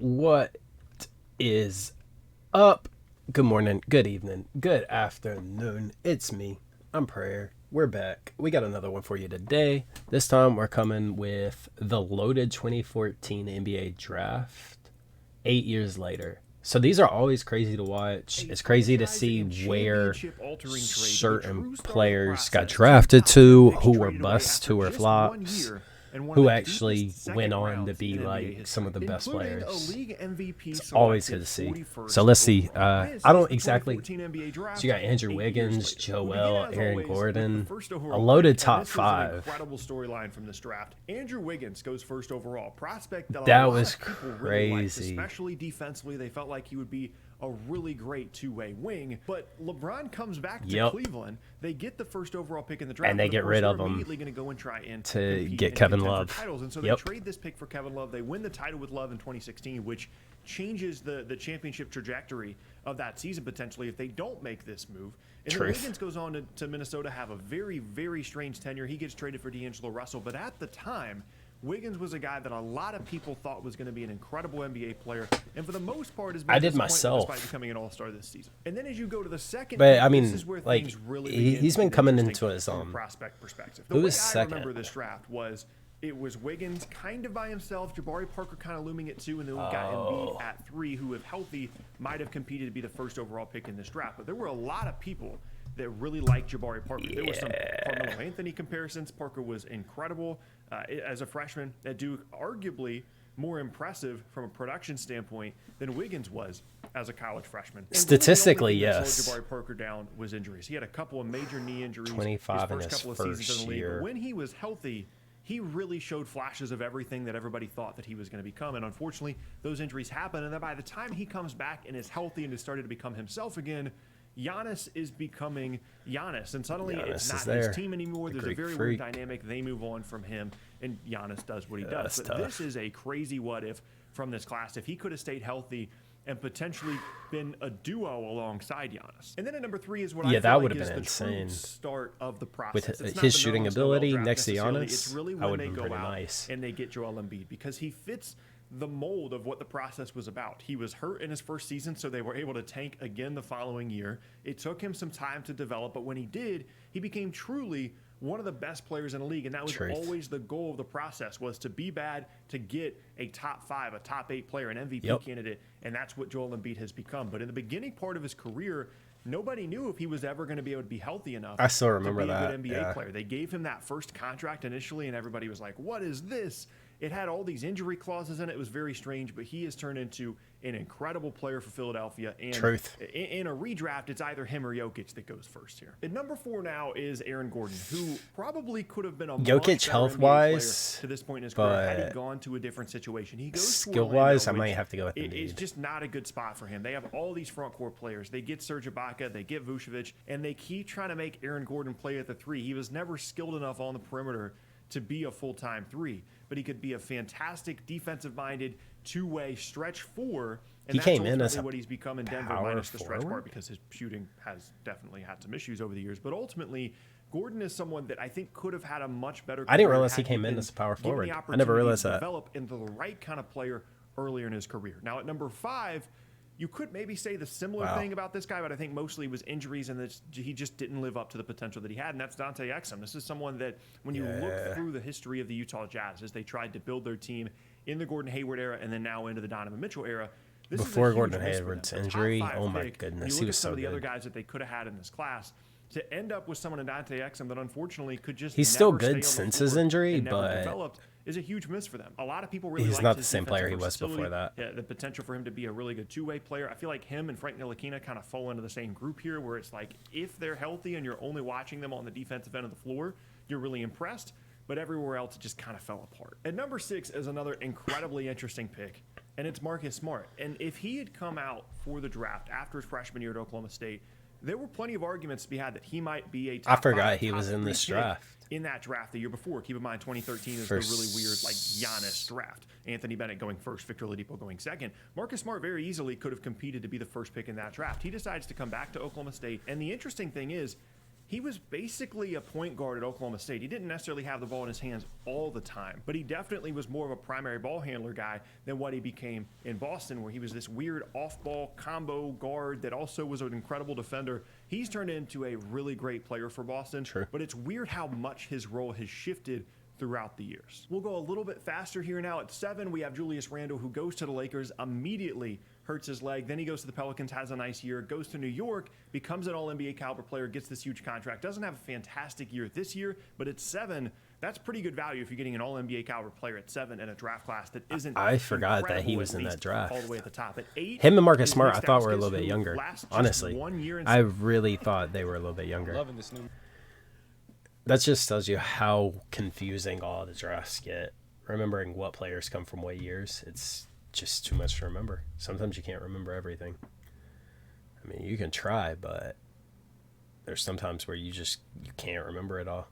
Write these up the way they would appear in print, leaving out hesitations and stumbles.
What is up? Good morning, good evening, good afternoon. It's me, Imprayer. We're back. We got another one for you today. This time we're coming with the loaded 2014 NBA draft 8 years later. So these are always crazy to watch. It's crazy to see where certain players got drafted to, who were busts, who were flops, who actually went on to be like some of the best players. It's always good to see. So let's see. I don't exactly. So you got Andrew Wiggins, Joel, Aaron Gordon, a loaded top five. Incredible storyline from this draft. Andrew Wiggins goes first overall. Prospect that was crazy, especially defensively. They felt like he would be a really great two-way wing, but LeBron comes back to Cleveland. They get the first overall pick in the draft, and they get rid of him immediately going to go and try and to get Kevin Love. Titles, and so they trade this pick for Kevin Love. They win the title with Love in 2016, which changes the championship trajectory of that season potentially if they don't make this move. And then Wiggins goes on to Minnesota, have a very, very strange tenure. He gets traded for D'Angelo Russell, but at the time, Wiggins was a guy that a lot of people thought was going to be an incredible NBA player, and for the most part, has been myself despite becoming an All-Star this season. And then as you go to the second, but I mean, this is where like things really he's been coming into his own prospect perspective. Who was second? I remember this draft was it was Wiggins kind of by himself, Jabari Parker kind of looming at 2, and then we got Embiid at 3, who, if healthy, might have competed to be the first overall pick in this draft. But there were a lot of people that really liked Jabari Parker. There were some Carmelo Anthony comparisons. Parker was incredible as a freshman at Duke, arguably more impressive from a production standpoint than Wiggins was as a college freshman. And statistically, really yes. Jabari Parker down was injuries. He had a couple of major knee injuries. 25 his in his couple of seasons in the league. year. But when he was healthy, he really showed flashes of everything that everybody thought that he was going to become. And unfortunately, those injuries happen. And then by the time he comes back and is healthy and has started to become himself again, Giannis is becoming Giannis, and suddenly it's not his team anymore. There's a very weird dynamic. They move on from him, and Giannis does what he does. But this is a crazy what if from this class. If he could have stayed healthy and potentially been a duo alongside Giannis. And then at number 3 is what I feel like is the true start of the process. With his shooting ability next to Giannis, it's really when they go out and they get Joel Embiid, because he fits the mold of what the process was about. He was hurt in his first season, so they were able to tank again the following year. It took him some time to develop, but when he did, he became truly one of the best players in the league, and that was always the goal of the process, was to be bad, to get a top 5, a top 8 player, an MVP candidate, and that's what Joel Embiid has become. But in the beginning part of his career, nobody knew if he was ever going to be able to be healthy enough. I still remember to be that. A good NBA player. They gave him that first contract initially, and everybody was like, "What is this?" It had all these injury clauses in it. It was very strange, but he has turned into an incredible player for Philadelphia. And in a redraft, it's either him or Jokic that goes first here. At number 4 now is Aaron Gordon, who probably could have been a Jokic health-wise to this point in his career had he gone to a different situation. He goes skill-wise, I might have to go with Embiid. It's just not a good spot for him. They have all these front court players. They get Serge Ibaka, they get Vucevic, and they keep trying to make Aaron Gordon play at the 3. He was never skilled enough on the perimeter to be a full-time 3, but he could be a fantastic defensive-minded two-way stretch 4, and he came in as what he's become in Denver, minus the stretch part, because his shooting has definitely had some issues over the years. But ultimately, Gordon is someone that I think could have had a much better career. I didn't realize he came in as a power forward. I never realized that. Develop into the right kind of player earlier in his career. Now at number 5, you could maybe say the similar thing about this guy, but I think mostly it was injuries and that he just didn't live up to the potential that he had, and that's Dante Exum. This is someone that, when you look through the history of the Utah Jazz, as they tried to build their team in the Gordon Hayward era and then now into the Donovan Mitchell era, before Gordon Hayward's injury, oh my goodness, he was so good. Some of the other guys that they could have had in this class, to end up with someone in Dante Exum that unfortunately could just he's still good since his injury, but developed, is a huge miss for them. A lot of people really he's not the same player he was before that. The potential for him to be a really good two-way player. I feel like him and Frank Ntilikina kind of fall into the same group here, where it's like if they're healthy and you're only watching them on the defensive end of the floor, you're really impressed, but everywhere else it just kind of fell apart. At number 6 is another incredibly interesting pick, and it's Marcus Smart. And if he had come out for the draft after his freshman year at Oklahoma State, there were plenty of arguments to be had that he might be a top I forgot 5, he was in this draft. In that draft the year before. Keep in mind, 2013 is the really weird, like, Giannis draft. Anthony Bennett going first, Victor Oladipo going second. Marcus Smart very easily could have competed to be the first pick in that draft. He decides to come back to Oklahoma State, and the interesting thing is, He was basically a point guard at Oklahoma State. He didn't necessarily have the ball in his hands all the time, but he definitely was more of a primary ball handler guy than what he became in Boston, where he was this weird off-ball combo guard that also was an incredible defender. He's turned into a really great player for Boston, Sure. but it's weird how much his role has shifted throughout the years. We'll go a little bit faster here now. At 7, we have Julius Randle, who goes to the Lakers, immediately hurts his leg. Then he goes to the Pelicans, has a nice year, goes to New York, becomes an All-NBA caliber player, gets this huge contract. Doesn't have a fantastic year this year, but at 7, that's pretty good value if you're getting an All-NBA caliber player at 7 in a draft class that isn't. I forgot that he incredible, was at in that least draft. all the way at the top. At 8, Him and Marcus is Smart, I Nick thought were a Stauskas, little bit who younger. lasts just Honestly, 1 year in I really thought they were a little bit younger. Loving this new. That just tells you how confusing all the drafts get. Remembering what players come from what years, it's just too much to remember. Sometimes you can't remember everything. I mean, you can try, but there's sometimes where you can't remember it all.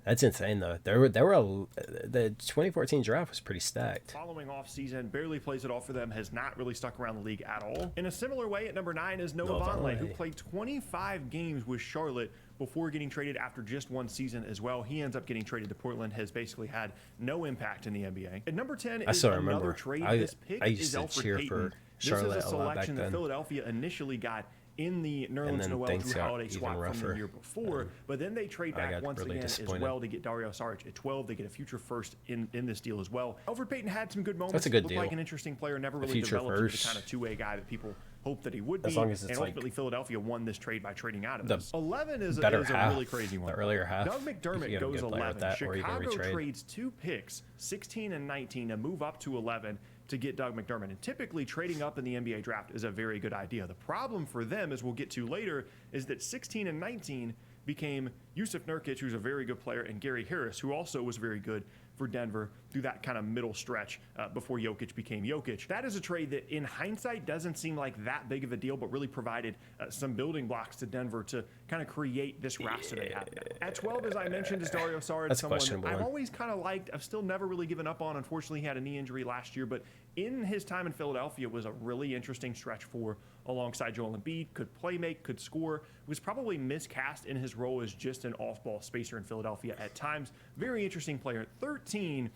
That's insane, though. The 2014 draft was pretty stacked. Following off season, barely plays it all for them, has not really stuck around the league at all. In a similar way, at number 9 is Noah Vonleh, who played 25 games with Charlotte before getting traded after just 1 season as well. He ends up getting traded to Portland, has basically had no impact in the NBA. At number 10 is another trade. This pick is Elfrid Payton. This is a selection that Philadelphia initially got in the Nerlens Noel Drew Holiday swap from the year before, but then they trade back once again as well to get Dario Saric at 12. They get a future first in this deal as well. Elfrid Payton had some good moments. That's a good Looked deal. like an interesting player, never really developed into the kind of two-way guy that people hoped that he would be. As long as it's and like ultimately, Philadelphia won this trade by trading out of the this. 11 is a really crazy one. The earlier half. Doug If you McDermott get a goes good player 11. at that, or you can Chicago retrade. trades 2 picks, 16 and 19, to move up to 11 to get Doug McDermott. And typically, trading up in the NBA draft is a very good idea. The problem for them, as we'll get to later, is that 16 and 19 became Yusuf Nurkic, who's a very good player, and Gary Harris, who also was very good for Denver through that kind of middle stretch before Jokic became Jokic. That is a trade that, in hindsight, doesn't seem like that big of a deal, but really provided some building blocks to Denver to kind of create this roster they have now. At 12, as I mentioned, is Dario Saric, That's someone questionable. I've always kind of liked. I've still never really given up on. Unfortunately, he had a knee injury last year, but in his time in Philadelphia was a really interesting stretch for alongside Joel Embiid. Could play make, could score. Was probably miscast in his role as just an off-ball spacer in Philadelphia at times. Very interesting player. 13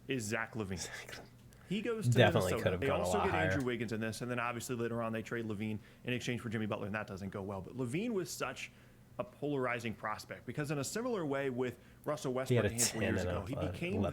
is Zach LaVine. He goes to Definitely Minnesota. could have They gone a also lot get higher. Andrew Wiggins in this, and then obviously later on they trade LaVine in exchange for Jimmy Butler, and that doesn't go well. But LaVine was such a polarizing prospect because in a similar way with Russell Westbrook a handful of years ago, he became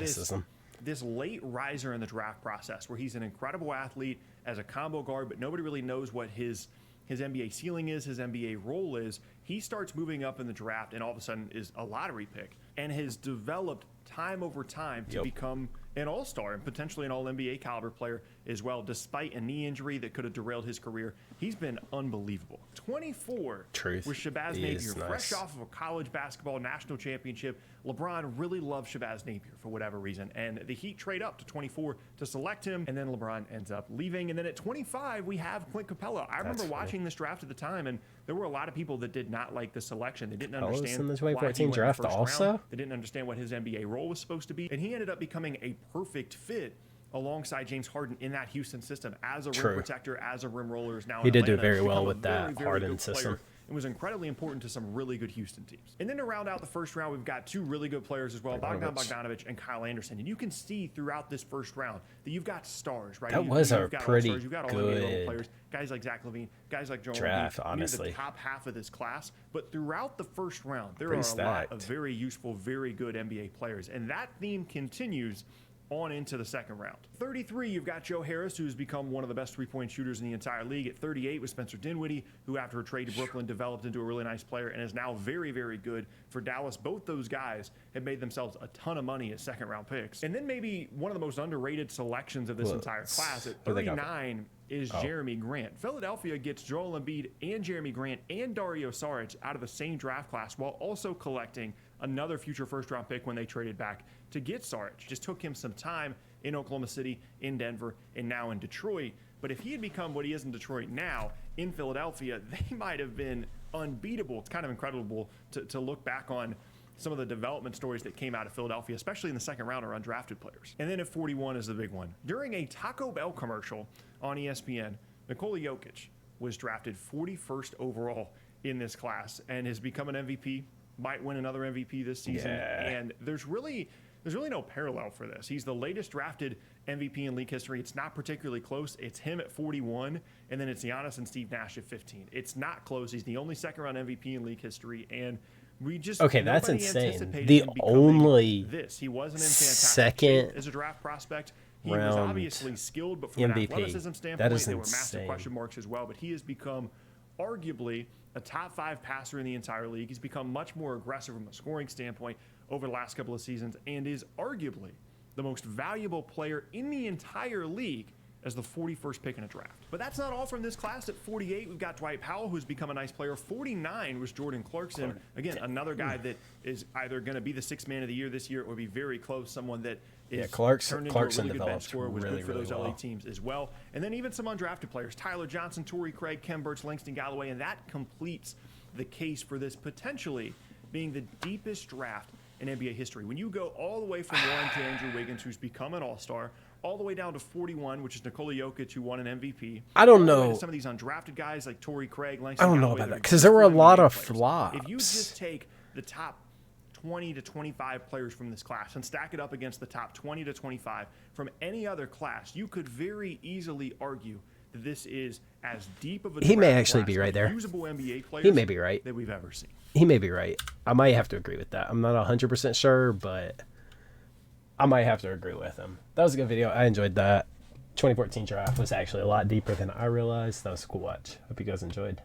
this late riser in the draft process where he's an incredible athlete as a combo guard, but nobody really knows what his NBA ceiling is, his NBA role is. He starts moving up in the draft and all of a sudden is a lottery pick and has developed time over time to become an all-star and potentially an all-NBA caliber player as well, despite a knee injury that could have derailed his career. He's been unbelievable. 24 was Shabazz Napier, fresh off of a college basketball national championship. LeBron really loved Shabazz Napier for whatever reason, and the Heat trade up to 24 to select him, and then LeBron ends up leaving. And then at 25, we have Clint Capella. I remember watching this draft at the time, and there were a lot of people that did not like the selection. They didn't understand in the why he 2014 went draft in the first also? round. They didn't understand what his NBA role was supposed to be, and he ended up becoming a perfect fit alongside James Harden in that Houston system as a rim protector, as a rim roller. Is now he did Atlanta. do very well Become with a that very Harden good system. player and was incredibly important to some really good Houston teams. And then to round out the first round, we've got 2 really good players as well, Bogdan Bogdanovic and Kyle Anderson. And you can see throughout this first round that you've got stars, right? You've got pretty you've got all good NBA players, guys like Zach LaVine, guys like Joel draft, Embiid, honestly. near the top half of this class. But throughout the first round, there are a lot of very useful, very good NBA players. And that theme continues on into the second round. 33, you've got Joe Harris, who's become one of the best three-point shooters in the entire league. At 38 was Spencer Dinwiddie, who after a trade to Brooklyn developed into a really nice player and is now very, very good for Dallas. Both those guys have made themselves a ton of money as second-round picks. And then maybe one of the most underrated selections of this entire class at 39 is Jeremy Grant. Philadelphia gets Joel Embiid and Jeremy Grant and Dario Saric out of the same draft class while also collecting another future first-round pick when they traded back to get Saric. Just took him some time in Oklahoma City, in Denver, and now in Detroit. But if he had become what he is in Detroit now, in Philadelphia, they might have been unbeatable. It's kind of incredible to look back on some of the development stories that came out of Philadelphia, especially in the second round, are undrafted players. And then at 41 is the big one. During a Taco Bell commercial on ESPN, Nicole Yokic was drafted 41st overall in this class and has become an MVP, might win another MVP this season. Yeah. And there's really no parallel for this. He's the latest drafted MVP in league history. It's not particularly close. It's him at 41, and then it's Giannis and Steve Nash at 15. It's not close. He's the only second-round MVP in league history, and we just that's nobody insane. anticipated The him becoming only this. He wasn't in fantastic second shape as a draft prospect. He was round obviously skilled, but from an MVP. athleticism standpoint, That is there were massive insane. question marks as well. But he has become arguably a top 5 passer in the entire league. He's become much more aggressive from a scoring standpoint over the last couple of seasons and is arguably the most valuable player in the entire league as the 41st pick in a draft. But that's not all from this class. At 48, we've got Dwight Powell, who's become a nice player. 49 was Jordan Clarkson. Again, another guy that is either going to be the 6th man of the year this year or be very close, someone that is turned into a really good bench scorer, was good for those LA teams as well. And then even some undrafted players, Tyler Johnson, Torrey Craig, Kem Birch, Langston Galloway, and that completes the case for this potentially being the deepest draft in NBA history. When you go all the way from 1 to Andrew Wiggins, who's become an all-star, all the way down to 41, which is Nicole Yokic, who won an MVP. I don't know. Some of these undrafted guys like Torrey Craig, Langston I don't know Galloway, about that because there were a lot of flops. If you just take the top 20 to 25 players from this class and stack it up against the top 20 to 25 from any other class, you could very easily argue that this is as deep of a He may draft actually class be right of there. usable NBA players He may be right. that we've ever seen. He may be right. I might have to agree with that. I'm not 100% sure, but I might have to agree with him. That was a good video. I enjoyed that. 2014 draft was actually a lot deeper than I realized. That was a cool watch. Hope you guys enjoyed.